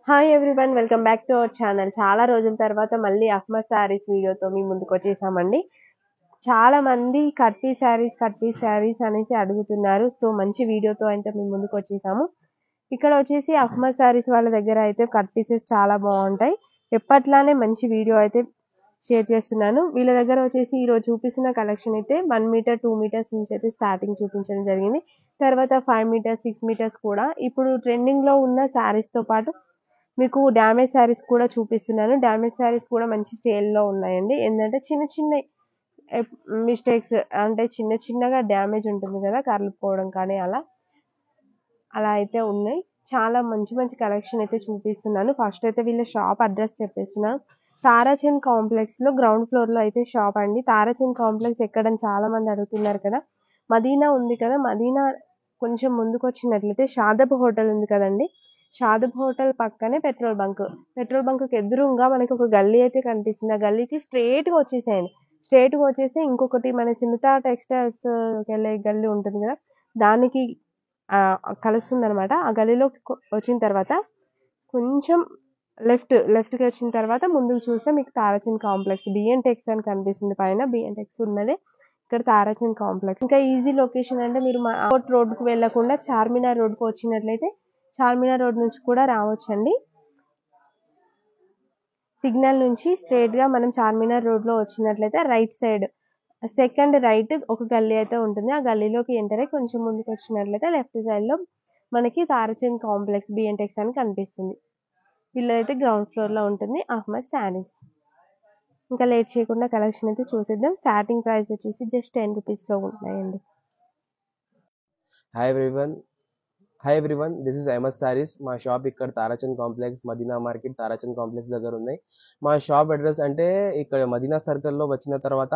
Hi everyone, welcome back to our channel. చాలా రోజుల తర్వాత మళ్ళీ అహ్మద్ శారీస్ వీడియోతో మీ ముందుకు వచ్చేసామండి. చాలా మంది కట్ పీస్ శారీస్ అనేసి అడుగుతున్నారు. సో మంచి వీడియోతో అయితే మీ ముందుకు వచ్చేసాము. ఇక్కడ వచ్చేసి అహ్మద్ శారీస్ వాళ్ళ దగ్గర అయితే కట్ పీసెస్ చాలా బాగుంటాయి. ఎప్పట్లానే మంచి వీడియో అయితే షేర్ చేస్తున్నాను. వీళ్ళ దగ్గర వచ్చేసి ఈరోజు చూపిస్తున్న కలెక్షన్ అయితే 1 మీటర్ 2 మీటర్స్ నుంచి అయితే స్టార్టింగ్ చూపించడం జరిగింది. తర్వాత 5 మీటర్స్ 6 మీటర్స్ కూడా ఇప్పుడు ట్రెండింగ్ లో ఉన్న శారీస్ తో పాటు మీకు డ్యామేజ్ శారీస్ కూడా చూపిస్తున్నాను. డ్యామేజ్ శారీస్ కూడా మంచి సేల్లో ఉన్నాయండి. ఏంటంటే చిన్న చిన్న మిస్టేక్స్, అంటే చిన్న చిన్నగా డ్యామేజ్ ఉంటుంది కదా, కర్లుపోవడం కానీ అలా అలా అయితే ఉన్నాయి. చాలా మంచి మంచి కలెక్షన్ అయితే చూపిస్తున్నాను. ఫస్ట్ అయితే వీళ్ళ షాప్ అడ్రస్ చెప్పేస్తున్నాను. తారాచంద్ కాంప్లెక్స్ లో గ్రౌండ్ ఫ్లోర్ లో అయితే షాప్ అండి. తారాచంద్ కాంప్లెక్స్ ఎక్కడని చాలా మంది అడుగుతున్నారు కదా. మదీనా ఉంది కదా, మదీనా కొంచెం ముందుకు వచ్చినట్లయితే షాదబ్ హోటల్ ఉంది కదండి. షాదబ్ హోటల్ పక్కనే పెట్రోల్ బంక్ ఎదురుగా మనకి ఒక గల్లీ అయితే కనిపిస్తుంది. ఆ గల్లీకి స్ట్రేట్ గా వచ్చేసేయండి. స్ట్రేట్ గా వచ్చేస్తే ఇంకొకటి మన సిమితా టెక్స్టైల్స్ వెళ్ళే గల్లీ ఉంటుంది కదా, దానికి కలుస్తుంది అనమాట. ఆ గల్లీలోకి వచ్చిన తర్వాత కొంచెం లెఫ్ట్కి వచ్చిన తర్వాత ముందుకు చూస్తే మీకు తారాచంద్ కాంప్లెక్స్ బిఎన్ టెక్స్ అని కనిపిస్తుంది. పైన బిఎన్ టెక్స్ ఉన్నది ఇక్కడ తారాచంద్ కాంప్లెక్స్. ఇంకా ఈజీ లొకేషన్ అంటే మీరు కోట్ రోడ్కు వెళ్లకుండా చార్మినార్ రోడ్కు వచ్చినట్లయితే చార్మినార్ రోడ్ నుంచి కూడా రావచ్చండి. సిగ్నల్ నుంచి స్ట్రేట్ గా మనం చార్మినార్ రోడ్ లో వచ్చినట్లయితే రైట్ సైడ్ సెకండ్ రైట్ ఒక గల్లీ అయితే ఉంటుంది. ఆ గల్లీలోకి ఎంటర్ అయ్యి కొంచెం ముందుకు వచ్చినట్లయితే లెఫ్ట్ సైడ్ లో మనకి తారాచంద్ కాంప్లెక్స్ బిఎన్టెక్స్ అని కనిపిస్తుంది. వీళ్ళైతే గ్రౌండ్ ఫ్లోర్ లో ఉంటుంది అహ్మద్ శారీస్. ఇంకా లేట్ చేయకుండా కలెక్షన్ అయితే చూసేద్దాం. స్టార్టింగ్ ప్రైస్ వచ్చేసి జస్ట్ 10 రూపీస్ లో ఉన్నాయండి. Hi everyone. Hi everyone. This is Ahmed Saris. మా షాప్ ఇక్కడ Tarachand complex Madina market Tarachand complex దగ్గర ఉన్నాయి. మా షాప్ అడ్రస్ అంటే ఇక్కడ మదీనా సర్కిల్లో వచ్చిన తర్వాత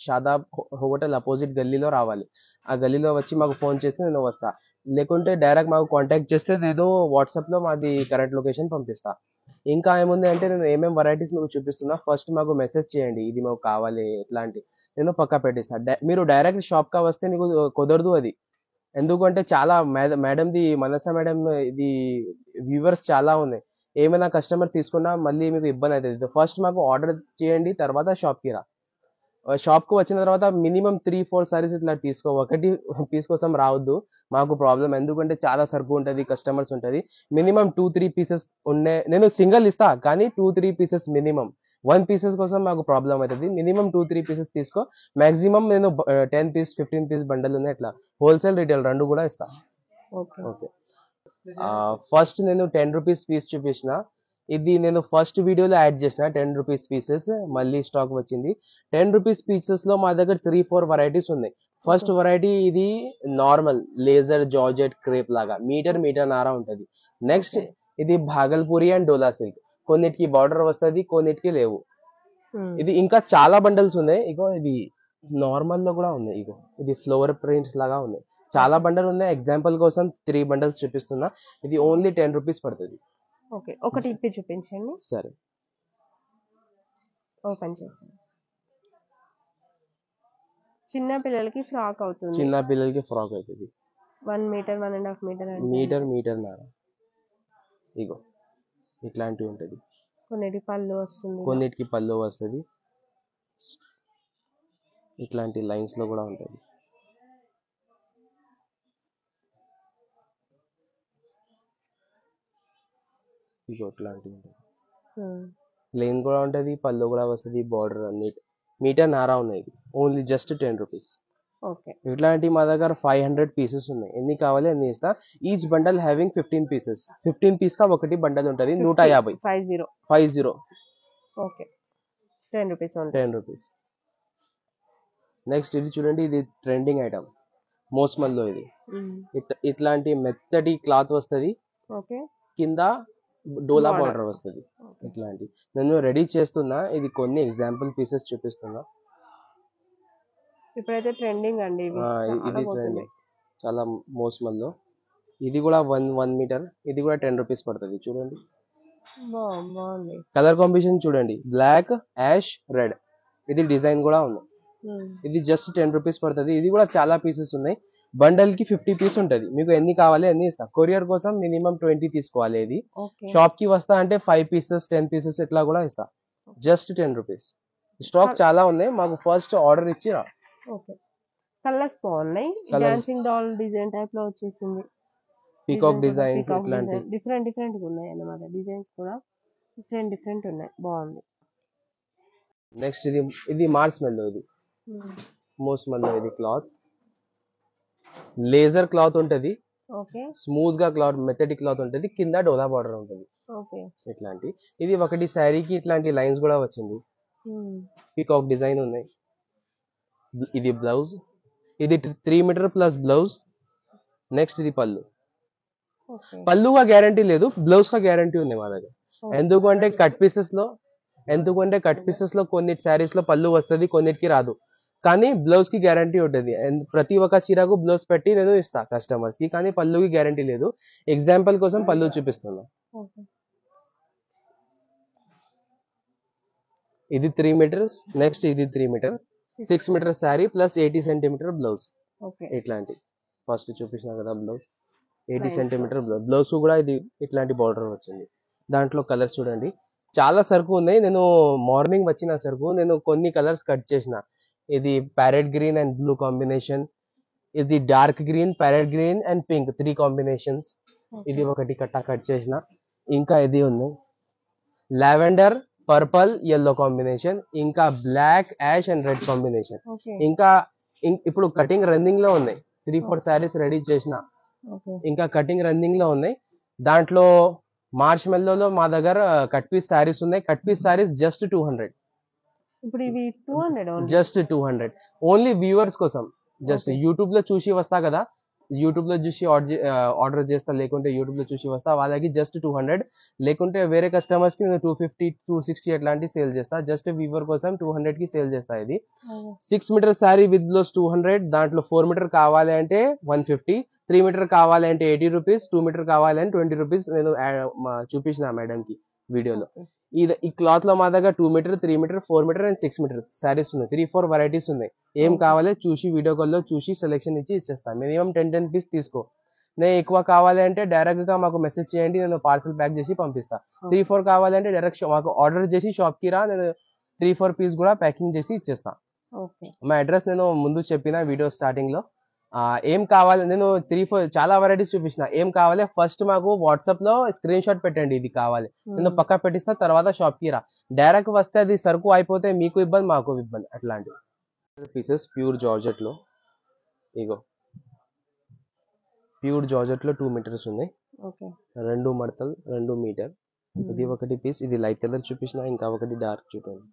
షాదాబ్ హోటల్ అపోజిట్ గల్లీలో రావాలి. ఆ గల్లీలో వచ్చి మాకు ఫోన్ చేస్తే నేను వస్తా. లేకుంటే డైరెక్ట్ మాకు కాంటాక్ట్ చేస్తే నేను వాట్సాప్లో మాది కరెంట్ లొకేషన్ పంపిస్తా. ఇంకా ఏముంది అంటే నేను ఏమేమి వెరైటీస్ మీకు చూపిస్తున్నా. ఫస్ట్ మాకు మెసేజ్ చేయండి, ఇది మాకు కావాలి ఎట్లాంటి, నేను పక్కా పెట్టిస్తా. మీరు డైరెక్ట్ షాప్కా వస్తే మీకు కుదరదు అది. ఎందుకంటే చాలా మేడంది మనస మేడం ఇది వ్యూవర్స్ చాలా ఉన్నాయి. ఏమైనా కస్టమర్ తీసుకున్నా మళ్ళీ మీకు ఇబ్బంది అవుతుంది. ఫస్ట్ మాకు ఆర్డర్ చేయండి, తర్వాత షాప్కి రా. షాప్కి వచ్చిన తర్వాత మినిమం 3-4 సారీస్ ఇట్లా తీసుకో. ఒకటి పీస్ కోసం రావద్దు, మాకు ప్రాబ్లం. ఎందుకంటే చాలా సరుకు ఉంటుంది, కస్టమర్స్ ఉంటుంది. మినిమం 2-3 పీసెస్ ఉండే, నేను సింగిల్ ఇస్తా కానీ 2-3 పీసెస్ మినిమం. 1 పీసెస్ కోసం మాకు ప్రాబ్లం అవుతుంది. మినిమం 2-3 పీసెస్ తీసుకో. మాక్సిమం నేను 10 పీస్ 15 పీస్ బండల్ ఉన్నాయి, ఇట్లా హోల్సేల్ రిటైల్ రెండు కూడా ఇస్తా. ఓకే. ఫస్ట్ నేను 10 రూపీస్ పీస్ చూపించిన. ఇది నేను ఫస్ట్ వీడియోలో యాడ్ చేసిన 10 రూపీస్ పీసెస్. మళ్ళీ స్టాక్ వచ్చింది. 10 రూపీస్ పీసెస్ లో మా దగ్గర 3-4 వెరైటీస్ ఉన్నాయి. ఫస్ట్ వెరైటీ ఇది నార్మల్ లేజర్ జార్జెట్ క్రేప్ లాగా మీటర్ నారా ఉంటది. నెక్స్ట్ ఇది భాగల్పూరి అండ్ డోలా సిల్క్. కొన్నిటికి బార్డర్ వస్తుంది, కొన్నిటికి లేవు. ఇది ఇంకా చాలా బండల్స్ ఉన్నాయి. ఇగో ఇది నార్మల్ లో కూడా ఉన్నాయి. ఇగో ఇది ఫ్లవర్ ప్రింట్స్ లాగా ఉన్నాయి. చాలా బండల్ ఉన్నాయి. ఎగ్జాంపుల్ కోసం 3 బండల్స్ చూపిస్తున్నా. ఇది ఓన్లీ 10 రూపీస్ పడుతుంది. ఓకే, ఒకటి ఇప్పి చూపించండి. సరే, ఓపెన్ చేస్తాను. చిన్న పిల్లలకి ఫ్రాక్ అవుతుంది. చిన్న పిల్లలకి ఫ్రాక్ అవుతుంది. 1 మీటర్ 1.5 మీటర్ మీటర్ నారా. ఇగో ఇట్లాంటివి ఉంటుంది. కొన్నిటికి పళ్ళు వస్తుంది, కొన్నిటికి పళ్ళు వస్తుంది. ఇట్లాంటి లైన్స్ లో కూడా ఉంటుంది. ఇగో ఇట్లాంటివి ఉంటుంది. ప్లెయిన్ కూడా ఉంటుంది, పళ్ళు కూడా వస్తుంది, బార్డర్ అన్ని. మీటర్ నారా ఉన్నాయి. Only just 10 rupees. ఓకే, ఇట్లాంటి మా దగ్గర 500 పీసెస్ ఉన్నాయి. ఎన్ని కావాలి అన్ని ఇస్తా. Each bundle having 15 pieces. 15 piece కా ఒకటి బండల్ ఉంటుంది. 150. 50. Okay, 10 rupees. 10 రూపీస్. నెక్స్ట్ ఇది చూడండి, ఇది ట్రెండింగ్ ఐటమ్ మోస్మల్లో. ఇది ఇట్లాంటి మెత్తటి క్లాత్ వస్తుంది, కింద డోలా బార్డర్ వస్తుంది. ఇట్లాంటి నేను రెడీ చేస్తున్నా. ఇది కొన్ని ఎగ్జాంపుల్ పీసెస్ చూపిస్తున్నా. ఇప్పుడైతే ట్రెండింగ్ అండి ఇది ట్రెండింగ్ చాలా మోస్మల్లో. ఇది కూడా 1 మీటర్. ఇది కూడా 10 రూపీస్ పడుతుంది. చూడండి కలర్ కాంబినేషన్ చూడండి, బ్లాక్ యాష్ రెడ్. ఇది డిజైన్ కూడా ఉంది. ఇది జస్ట్ 10 రూపీస్ పడుతుంది. ఇది కూడా చాలా పీసెస్ ఉన్నాయి. బండల్ కి 50 పీస్ ఉంటది. మీకు ఎన్ని కావాలి అన్ని ఇస్తా. కొరియర్ కోసం మినిమం 20 తీసుకోవాలి. ఇది షాప్ కి వస్తా అంటే 5 పీసెస్ 10 పీసెస్ ఇట్లా కూడా ఇస్తా. Just 10 rupees. స్టాక్ చాలా ఉన్నాయి. మాకు ఫస్ట్ ఆర్డర్ ఇచ్చిరా. కలర్స్ బాగున్నాయి. డాన్సింగ్ డాల్ డిజైన్ టైప్ లో వచ్చేసింది. పీకాక్ డిజైన్స్ ఇట్లాంటి డిఫరెంట్ గా ఉన్నాయి అన్నమాట. డిజైన్స్ కూడా డిఫరెంట్ ఉన్నాయి. బాగుంది. నెక్స్ట్ ఇది మార్స్ మెల్లో. ఇది మోస్ట్ మెల్లో. ఇది క్లాత్ లేజర్ క్లాత్ ఉంటది. స్మూత్ గా క్లాత్ మెథడి క్లాత్ ఉంటది. కింద డోలా బార్డర్ ఉంటది. ఇట్లాంటి ఇది ఒకటి శారీకి ఇట్లాంటి లైన్స్ కూడా వచ్చింది. పీకాక్ డిజైన్ ఉన్నాయి. ఇది బ్లౌజ్. ఇది 3 మీటర్ ప్లస్ బ్లౌజ్. నెక్స్ట్ ఇది పళ్ళు. పళ్ళుగా గ్యారంటీ లేదు, బ్లౌజ్ గా గ్యారంటీ ఉంది మా దగ్గర. ఎందుకంటే కట్ పీసెస్ లో కొన్ని శారీస్ లో పళ్ళు వస్తుంది, కొన్నిటికి రాదు. కానీ బ్లౌజ్ కి గ్యారంటీ ఉంటుంది. ప్రతి ఒక్క చీరకు బ్లౌజ్ పెట్టి నేను ఇస్తా కస్టమర్స్ కి. కానీ పళ్ళుకి గ్యారంటీ లేదు. ఎగ్జాంపుల్ కోసం పళ్ళు చూపిస్తున్నా. ఇది 3 మీటర్స్. నెక్స్ట్ ఇది 3 metre 6 metre sari plus 80 centimetre blouse. ఇట్లాంటి ఫస్ట్ చూపించిన కదా బ్లౌజ్ 80 సెంటీమీటర్ బ్లౌజ్ కూడా ఇది ఇట్లాంటి బార్డర్ వచ్చింది. దాంట్లో కలర్స్ చూడండి, చాలా సరుకు ఉన్నాయి. నేను మార్నింగ్ వచ్చిన సరుకు నేను కొన్ని కలర్స్ కట్ చేసిన. ఇది parrot green and blue combination. ఇది dark green, parrot green and pink 3 combinations. ఇది ఒకటి కట్ చేసిన. ఇంకా ఇది ఉంది లావెండర్, పర్పల్, yellow కాంబినేషన్. ఇంకా black, ash and red combination. ఇంకా ఇప్పుడు కటింగ్ రన్నింగ్ లో ఉన్నాయి. 3-4 శారీస్ రెడీ చేసిన. ఇంకా కటింగ్ రన్నింగ్ లో ఉన్నాయి. దాంట్లో మార్చ్ మెల్లోలో మా దగ్గర కట్ పీస్ శారీస్ ఉన్నాయి. Cut piece saris just 200. ఇప్పుడు ఇవి 200 జస్ట్ 200 ఓన్లీ వ్యూవర్స్ కోసం. జస్ట్ యూట్యూబ్ లో చూసి వస్తా కదా, యూట్యూబ్ లో చూసి ఆర్డర్ చేస్తా, లేకుంటే యూట్యూబ్ లో చూసి వస్తా, వాళ్ళకి జస్ట్ 200. లేకుంటే వేరే కస్టమర్స్ కి నేను 250, 260 అట్లాంటి సేల్ చేస్తా. జస్ట్ వ్యూవర్ కోసం 200 కి సేల్ చేస్తా. ఇది 6 మీటర్ శారీ విత్ బ్లౌజ్ 200. దాంట్లో 4 మీటర్ కావాలి అంటే 150, 3 మీటర్ కావాలి అంటే 80 రూపీస్, 2 మీటర్ కావాలి అంటే 20 రూపీస్. నేను చూపించిన మేడం కి వీడియోలో. ఈ క్లాత్ లో మా దగ్గర 2 metre, 3 metre, 4 metre and 6 metre saris ఉన్నాయి. 3-4 వెరైటీస్ ఉన్నాయి. ఏం కావాలి చూసి వీడియో కాల్ లో చూసి సెలెక్షన్ ఇచ్చి ఇచ్చేస్తాను. మినిమం 10 పీస్ తీసుకో. నేను ఎక్కువ కావాలి అంటే డైరెక్ట్ గా మాకు మెసేజ్ చేయండి, నేను పార్సల్ ప్యాక్ చేసి పంపిస్తా. 3-4 కావాలి అంటే డైరెక్ట్ మాకు ఆర్డర్ చేసి షాప్ కి రా, నేను 3-4 పీస్ కూడా ప్యాకింగ్ చేసి ఇచ్చేస్తా. మా అడ్రస్ నేను ముందు చెప్పిన వీడియో స్టార్టింగ్ లో. ఏం కావాలి నేను 3-4 చాలా వెరైటీస్ చూపించిన. ఏం కావాలి ఫస్ట్ మాకు వాట్సాప్ లో స్క్రీన్ షాట్ పెట్టండి, ఇది కావాలి, నేను పక్కా పెట్టిస్తా. తర్వాత షాప్ కి రా. డైరెక్ట్ వస్తే అది సరుకు అయిపోతే మీకు ఇబ్బంది, మాకు ఇబ్బంది. అట్లాంటి పీసెస్ ప్యూర్ జార్జెట్ లో. ఇగో ప్యూర్ జార్జెట్ లో 2 మీటర్స్ ఉన్నాయి. 2 మడతలు 2 మీటర్. ఇది ఒకటి పీస్. ఇది లైట్ కలర్ చూపించిన. ఇంకా ఒకటి డార్క్ చూడండి.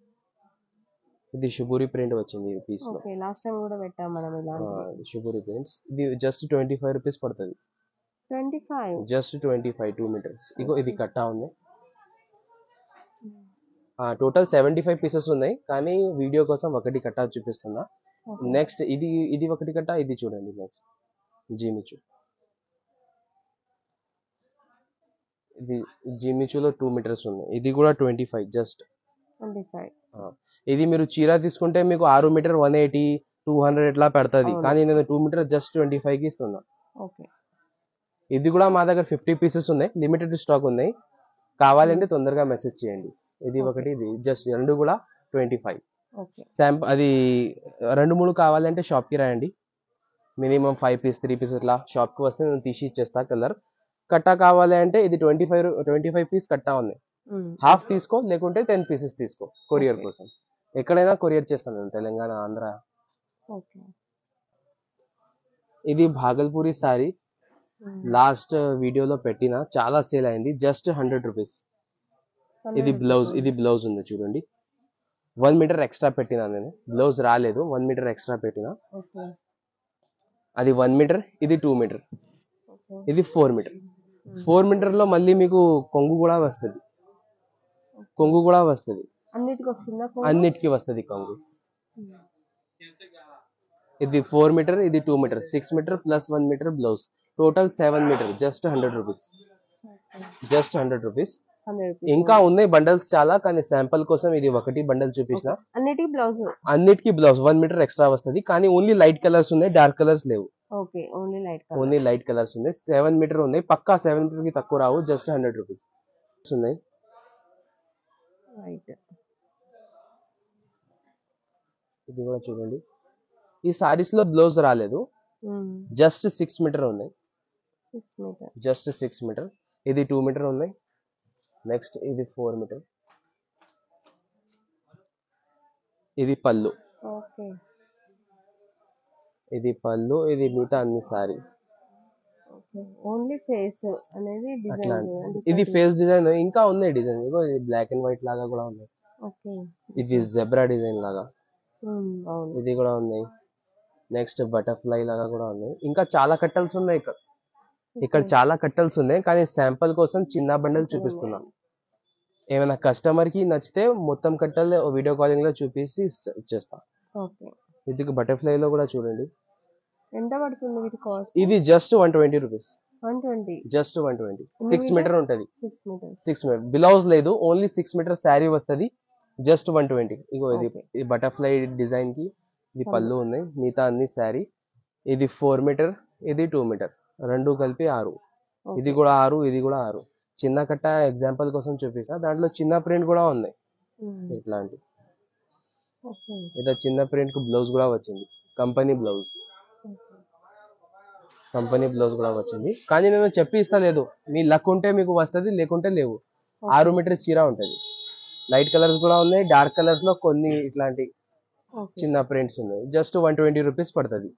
ఇది షుబూరి ప్రింట్ వచ్చింది ఈ పీస్ లో. లాస్ట్ టైం కూడా పెట్టాం మనం ఇలాంటి షుబూరి ప్రింట్స్. ఇది జస్ట్ 25 రూపీస్ పడుతుంది. 25 జస్ట్ 25 2 మీటర్స్. ఇగో ఇది కట్టా ఉంది. టోటల్ 75 పీసెస్ ఉన్నాయి. కానీ వీడియో కోసం ఒకటి కట్టా చూపిస్తున్నా. నెక్స్ట్ ఇది ఒకటి కట్టా. ఇది చూడండి. నెక్స్ట్ జీమిచు. ఇది జీమిచులో 2 మీటర్స్ ఉన్నాయి. ఇది కూడా 25 జస్ట్ 25. ఇది మీరు చీర తీసుకుంటే మీకు 6 మీటర్ 180, 200 ఎట్లా పెడుతుంది. కానీ నేను 2 మీటర్ జస్ట్ 25 కి ఇస్తున్నా. ఇది కూడా మా దగ్గర 50 పీసెస్ ఉన్నాయి. లిమిటెడ్ స్టాక్ ఉన్నాయి. కావాలంటే తొందరగా మెసేజ్ చేయండి. ఇది ఒకటి. ఇది జస్ట్ 2 కూడా 25. అది 2-3 కావాలంటే షాప్ కి రాయండి. మినిమం 5 పీస్ 3 పీస్ ఇట్లా షాప్ కి వస్తే నేను తీసి ఇచ్చేస్తా. కలర్ కట్టా కావాలి అంటే ఇది 25 పీస్ కట్టా ఉన్నాయి. హాఫ్ తీసుకో, లేకుంటే 10 పీసెస్ తీసుకో. కొరియర్ కోసం ఎక్కడైనా కొరియర్ చేస్తాను నేను, తెలంగాణ, ఆంధ్ర. ఇది భాగల్పూరి సారీ. లాస్ట్ వీడియోలో పెట్టిన, చాలా సేల్ అయింది. Just 100 rupees. ఇది బ్లౌజ్ ఉంది చూడండి. 1 మీటర్ ఎక్స్ట్రా పెట్టినా నేను. బ్లౌజ్ రాలేదు, 1 మీటర్ ఎక్స్ట్రా పెట్టినా. అది 1 మీటర్. ఇది 2 మీటర్. ఇది 4 మీటర్. 4 మీటర్ లో మళ్ళీ మీకు కొంగు కూడా వస్తుంది. అన్నిటికీ వస్తుంది కొంగు. ఇది 4 మీటర్. ఇది 2 metre. 6 metre plus 1 metre blouse. Total 7 metre. Just 100 rupees. Just 100 rupees. 100 rupees. ఇంకా ఉన్నాయి బండల్స్ చాలా, కానీ శాంపుల్ కోసం ఇది ఒకటి బండల్ చూపించిన. అన్నిటికి బ్లౌజ్? అన్నిటికీ బ్లౌజ్ 1 మీటర్ ఎక్స్ట్రా వస్తుంది, కానీ ఓన్లీ లైట్ కలర్స్ ఉన్నాయి, డార్క్ కలర్స్ లేవు. ఓకే, ఓన్లీ లైట్ కలర్స్ ఉన్నాయి. 7 మీటర్ ఉన్నాయి, పక్కా 7 మీటర్ కి తక్కువ రావు, జస్ట్ 100 రూపీస్ ఉన్నాయి. రైట్, ఇది కూడా చూడండి. ఈ సారీస్ లో బ్లౌజ్ రాలేదు, జస్ట్ 6 మీటర్ ఉన్నాయి. 6 మీటర్, జస్ట్ 6 మీటర్. ఇది 2 మీటర్ ఉన్నాయి. నెక్స్ట్ ఇది 4 మీటర్. ఇది పళ్ళు. ఓకే, ఇది పళ్ళు, ఇది మిగతా అన్ని సారీ. ఓకే, ఓన్లీ ఫేస్ అనేది డిజైన్. ఇది ఫేస్ డిజైన్, ఇంకా ఉన్నాయి డిజైన్. ఇగో ఇది బ్లాక్ అండ్ వైట్ లాగా కూడా ఉన్నాయి. ఓకే, ఇది జెబ్రా డిజైన్ లాగా, అవును, ఇది కూడా ఉన్నాయి. నెక్స్ట్ బటర్ఫ్లై లాగా కూడా ఉన్నాయి. ఇంకా చాలా కట్టల్స్ ఉన్నాయి ఇక్కడ చాలా కట్టల్స్ ఉన్నాయి, కానీ శాంపుల్ కోసం చిన్న బండల్ చూపిస్తున్నా. ఏమైనా కస్టమర్ కి నచ్చితే మొత్తం కట్టలు వీడియో కాలింగ్ లో చూపిసి ఇచ్చేస్తా. ఓకే, ఇది బటర్ఫ్లై లో కూడా చూడండి. ఎంత పడుతుంది వీటి కాస్ట్? ఇది జస్ట్ 120 రూపీస్. 120, జస్ట్ 120. 6 మీటర్ ఉంటది. 6 మీటర్స్. 6 మీటర్ బ్లౌజ్ లేదు, ఓన్లీ 6 మీటర్ శారీ వస్తుంది, జస్ట్ 120. ఇగో ఇది బటర్ఫ్లై డిజైన్ కి ఇది పళ్ళు ఉన్నాయి, మిగతా అన్ని శారీ. ఇది 4 మీటర్, ఇది 2 మీటర్, రెండు కలిపి 6. ఇది కూడా 6, ఇది కూడా 6. చిన్న కట్ట ఎగ్జాంపుల్ కోసం చూపిస్తా, దాంట్లో చిన్న ప్రింట్ కూడా ఉన్నాయి ఇట్లాంటి. ఇదో చిన్న ప్రింట్ కు బ్లౌజ్ కూడా వచ్చింది, కంపెనీ బ్లౌజ్ కూడా వచ్చింది. కానీ నేను చెప్పి ఇస్తా, లేదు మీ లక్ ఉంటే మీకు వస్తుంది, లేకుంటే లేవు. 6 మీటర్ చీర ఉంటది. లైట్ కలర్స్ కూడా ఉన్నాయి, డార్క్ కలర్స్ లో కొన్ని ఇట్లాంటి చిన్న ప్రింట్స్ ఉన్నాయి. జస్ట్ 120 రూపీస్ పడుతుంది.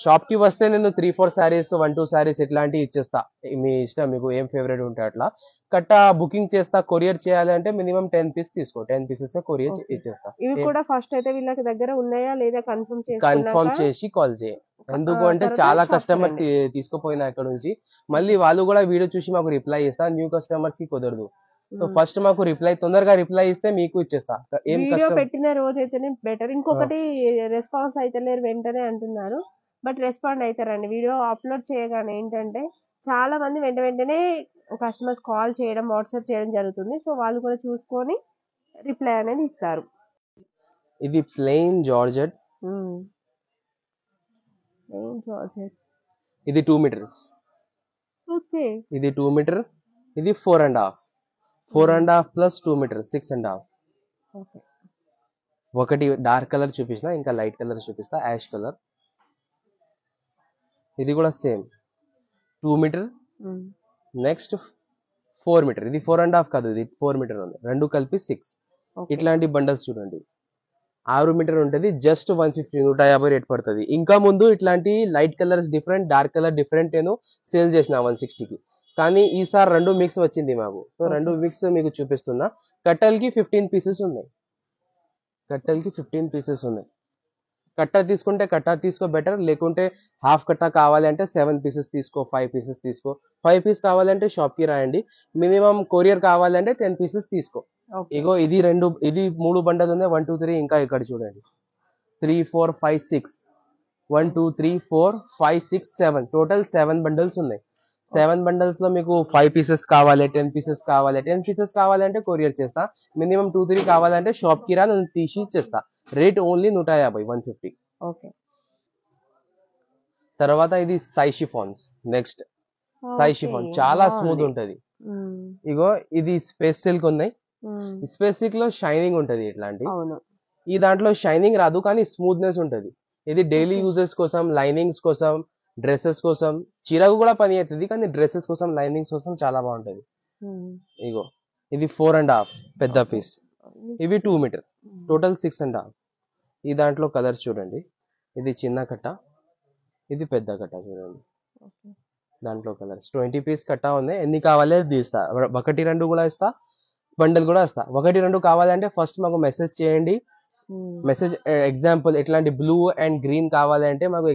షాప్ కి వస్తే నేను 3-4 సారీస్ 1-2 సారీస్ ఇట్లాంటివి ఇచ్చేస్తా. మీ ఇష్టం, మీకు ఏం ఫేవరెట్ ఉంటే అట్లా. కట్ట బుకింగ్ చేస్తా, కొరియర్ చేయాలి అంటే మినిమం 10 పీస్ తీసుకో, 10 పీసెస్ గా కొరియర్ ఇచ్చేస్తా. ఇవి కూడా ఫస్ట్ అయితే వీళ్ళకి దగ్గర ఉన్నాయా లేదా కన్ఫర్మ్ చేసి కాల్ చేయి. ఎందుకు అంటే చాలా కస్టమర్ తీసుకుపోయినా ఇక్కడ నుంచి, మళ్ళీ వాళ్ళు కూడా వీడియో చూసి మాకు రిప్లై ఇస్తా. న్యూ కస్టమర్స్ కి కుదరదు. సో ఫస్ట్ మాకు తొందరగా రిప్లై ఇస్తే మీకు ఇచ్చేస్తా. ఏం పెట్టిన రోజు అయితేనే బెటర్. ఇంకొకటి రెస్పాన్స్ అయితే లేరు వెంటనే అంటున్నారు, బట్ రెస్పాండ్ అవుతారండి. వీడియో అప్లోడ్ చేయగానే ఏంటంటే చాలా మంది వెంటనే కస్టమర్స్ కాల్ చేయడం, వాట్సాప్ చేయడం జరుగుతుంది. సో వాళ్ళు కూడా చూసుకొని రిప్లై అనేది ఇస్తారు. ఇది ప్లెయిన్ జార్జెట్. ఇది 2 మీటర్స్. ఓకే, ఇది 2 మీటర్. ఇది 4.5. 4.5 ప్లస్ 2 మీటర్ 6.5. ఓకే, ఒకటి డార్క్ కలర్ చూపిస్తా, ఇంకా లైట్ కలర్ చూపిస్తా, యాష్ కలర్. ఇది కూడా సేమ్ 2 మీటర్. Next 4 metre. ఇది 4.5 కాదు, ఇది 4 మీటర్ ఉంది, రెండు కలిపి 6. ఇట్లాంటి బండల్స్ చూడండి, 6 మీటర్ ఉంటది, జస్ట్ 150 రేట్ పడుతుంది. ఇంకా ముందు ఇట్లాంటి light colours different, dark colour different నేను సేల్ చేసిన 160కి. కానీ ఈసారి రెండు మిక్స్ వచ్చింది మాకు, సో రెండు మిక్స్ మీకు చూపిస్తున్నా. కట్టల్కి 15 పీసెస్ ఉన్నాయి. కట్ట తీసుకుంటే కట్ట తీసుకో బెటర్, లేకుంటే హాఫ్ కట్ట కావాలి అంటే 7 పీసెస్ తీసుకో, 5 పీసెస్ తీసుకో. 5 పీస్ కావాలంటే షాప్ కి రాయండి. మినిమం కొరియర్ కావాలంటే 10 పీసెస్ తీసుకో. ఇగో ఇది 3 బండలు ఉన్నాయి, 1 2 3. ఇంకా ఇక్కడ చూడండి 3 4 5 6, 1 2 3 4 5 6 7, టోటల్ 7 బండల్స్ ఉన్నాయి. 7 బండల్స్ లో మీకు 5 పీసెస్ కావాలి, 10 పీసెస్ కావాలి. 10 పీసెస్ కావాలంటే కొరియర్ చేస్తా. మినిమం 2-3 కావాలంటే షాప్ కి రా, నేను తీసి ఇచ్చేస్తా. Rate only 150, 150. ఓకే, తర్వాత ఇది సై షిఫాన్స్. నెక్స్ట్ సై షిఫాన్ చాలా స్మూత్ ఉంటది. ఇగో ఇది స్పేస్ సిల్క్ ఉన్నాయి. స్పేస్ సిల్క్ లో షైనింగ్ ఉంటది ఇట్లాంటి. ఈ దాంట్లో షైనింగ్ రాదు, కానీ స్మూత్నెస్ ఉంటది. ఇది డైలీ యూజెస్ కోసం, లైనింగ్స్ కోసం, డ్రెస్సెస్ కోసం, చీరకు కూడా పని అవుతుంది, కానీ డ్రెస్సెస్ కోసం, లైనింగ్స్ కోసం చాలా బాగుంటది. ఇగో ఇది 4.5 పెద్ద పీస్. ఇవి 2 మీటర్, టోటల్ 6.5. ఈ దాంట్లో కలర్స్ చూడండి, ఇది చిన్న కట్ట, ఇది పెద్ద కట్ట చూడండి. దాంట్లో కలర్స్ 20 పీస్ కట్ట ఉంది. ఎన్ని కావాలి తీస్తా, 1-2 కూడా ఇస్తా, బండల్ కూడా ఇస్తా. 1-2 కావాలంటే ఫస్ట్ మాకు మెసేజ్ చేయండి. మెసేజ్ ఎగ్జాంపుల్ ఇట్లాంటి బ్లూ అండ్ గ్రీన్ కావాలంటే మాకు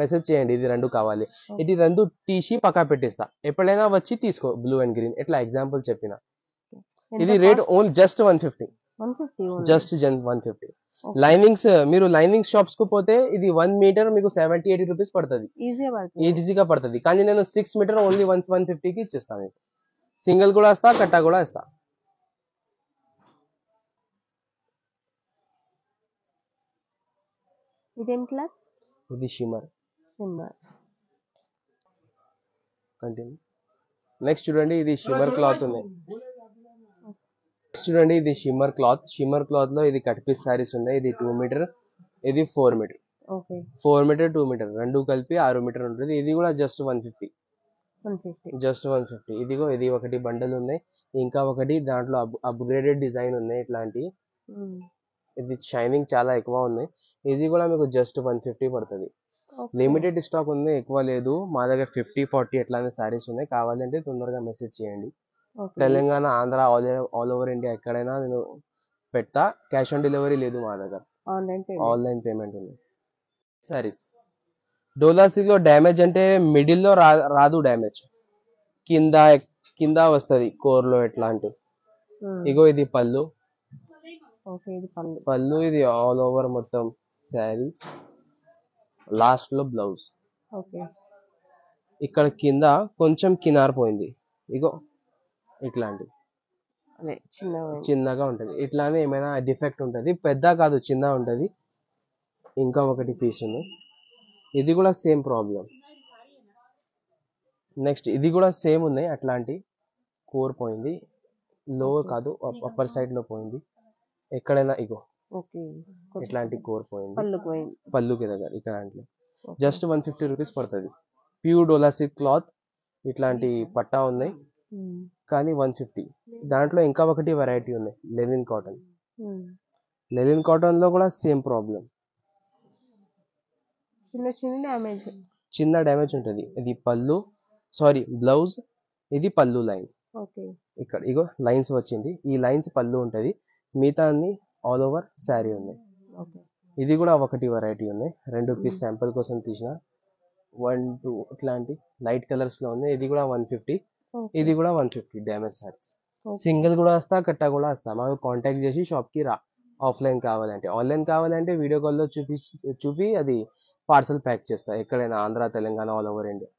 మెసేజ్ చేయండి, ఇది 2 కావాలి. ఇది 2 తీసి పక్కా పెట్టిస్తా. ఎప్పుడైనా వచ్చి తీసుకో బ్లూ అండ్ గ్రీన్, ఇట్లా ఎగ్జాంపుల్ చెప్పిన. ఇది rate only just 150. Just 150. Linings, మీరు లైనింగ్ షాప్స్ కు పోతే ఇది 1 మీటర్ మీకు 70-80 రూపీస్ పడుతుంది, ఈజీగా పడుతుంది. కానీ నేను 6 మీటర్ ఓన్లీ 150కి ఇచ్చేస్తాను మీకు. సింగిల్ కూడా ఇస్తా, కట్టా కూడా ఇస్తా. ఇదేం క్లాత్? ఇది షిమ్మర్. షిమ్మర్. కంటిన్యూ. నెక్స్ట్ చూడండి, ఇది షిమ్మర్ క్లాత్ ఉంది. చూడండి, ఇది షిమ్మర్ క్లాత్. షిమ్మర్ క్లాత్ లో ఇది కట్ పీస్ సారీస్ ఉన్నాయి. ఇది 2 మీటర్, ఇది 4 మీటర్. ఓకే. 4 మీటర్ 2 మీటర్ రెండు కలిపి 6 మీటర్ ఉంటుంది. ఇది కూడా జస్ట్ 150. జస్ట్ 150. ఇదిగో ఇది ఒకటి బండల్ ఉన్నాయి. ఇంకా ఒకటి దాంట్లో అప్గ్రేడెడ్ డిజైన్ ఉన్నాయి ఇట్లాంటి. ఇది షైనింగ్ చాలా ఎక్కువ ఉంది. ఇది కూడా మీకు జస్ట్ 150 పడుతుంది. లిమిటెడ్ స్టాక్ ఉంది, ఎక్కువ లేదు. మా దగ్గర 50-40 ఎట్లానే సారీస్ ఉన్నాయి. కావాలంటే తొందరగా మెసేజ్ చేయండి. Telangana, Andhra, all over India ఎక్కడైనా నేను పెడతా. క్యాష్ ఆన్ డెలివరీ లేదు మా దగ్గర, ఆన్లైన్ పేమెంట్ ఉంది. సారీస్ డోలా సిల్క్ లో డ్యామేజ్ అంటే మిడిల్ లో రాదు, డ్యామేజ్ కింద వస్తుంది కోర్ లో ఎట్లాంటి. ఇగో ఇది పళ్ళు. పళ్ళు ఇది ఆల్ ఓవర్ మొత్తం శారీ. లాస్ట్ లో బ్లౌజ్. ఇక్కడ కింద కొంచెం కినారిపోయింది. ఇగో ఇట్లాంటి చిన్నగా ఉంటది. ఇట్లానే ఏమైనా డిఫెక్ట్ ఉంటది, పెద్ద కాదు, చిన్న ఉంటది. ఇంకా ఒకటి పీస్ ఉంది, ఇది కూడా సేమ్ ప్రాబ్లం. నెక్స్ట్ ఇది కూడా సేమ్ ఉన్నాయి అట్లాంటి. కోర్ పోయింది, లో కాదు అప్పర్ సైడ్ లో పోయింది. ఎక్కడైనా ఇగో ఇట్లాంటి కోర్ పోయింది, పళ్ళుకి దగ్గర ఇట్లాంటి. జస్ట్ 150 రూపీస్ పడుతుంది. ప్యూర్ డోలా సిల్క్ క్లాత్. ఇట్లాంటి పట్టా ఉన్నాయి కానీ 150. దాంట్లో ఇంకా ఒకటి వెరైటీ ఉన్నాయి, లెనిన్ కాటన్. లెనిన్ కాటన్ లో కూడా సేమ్ ప్రాబ్లం, చిన్న డ్యామేజ్ ఉంటుంది. ఇది పళ్ళు, సారీ బ్లౌజ్, ఇది పళ్ళు లైన్. ఇక్కడ ఇగో లైన్స్ వచ్చింది, ఈ లైన్స్ పళ్ళు ఉంటది, మిగతా అన్ని ఆల్ ఓవర్ శారీ ఉన్నాయి. ఇది కూడా ఒకటి వెరైటీ ఉన్నాయి. 2 పీస్ శాంపుల్ కోసం తీసిన. 1, 2 ఇట్లాంటి లైట్ కలర్స్ లో ఉంది. ఇది కూడా 150, ఇది కూడా 150 డ్యామేజ్ సారీస్. సింగిల్ కూడా వస్తా, కట్టా కూడా వస్తా. మాకు కాంటాక్ట్ చేసి షాప్ కి రా. ఆఫ్లైన్ కావాలంటే, ఆన్లైన్ కావాలంటే వీడియో కాల్లో చూపి అది పార్సల్ ప్యాక్ చేస్తా. ఎక్కడైనా Andhra, Telangana, all over India.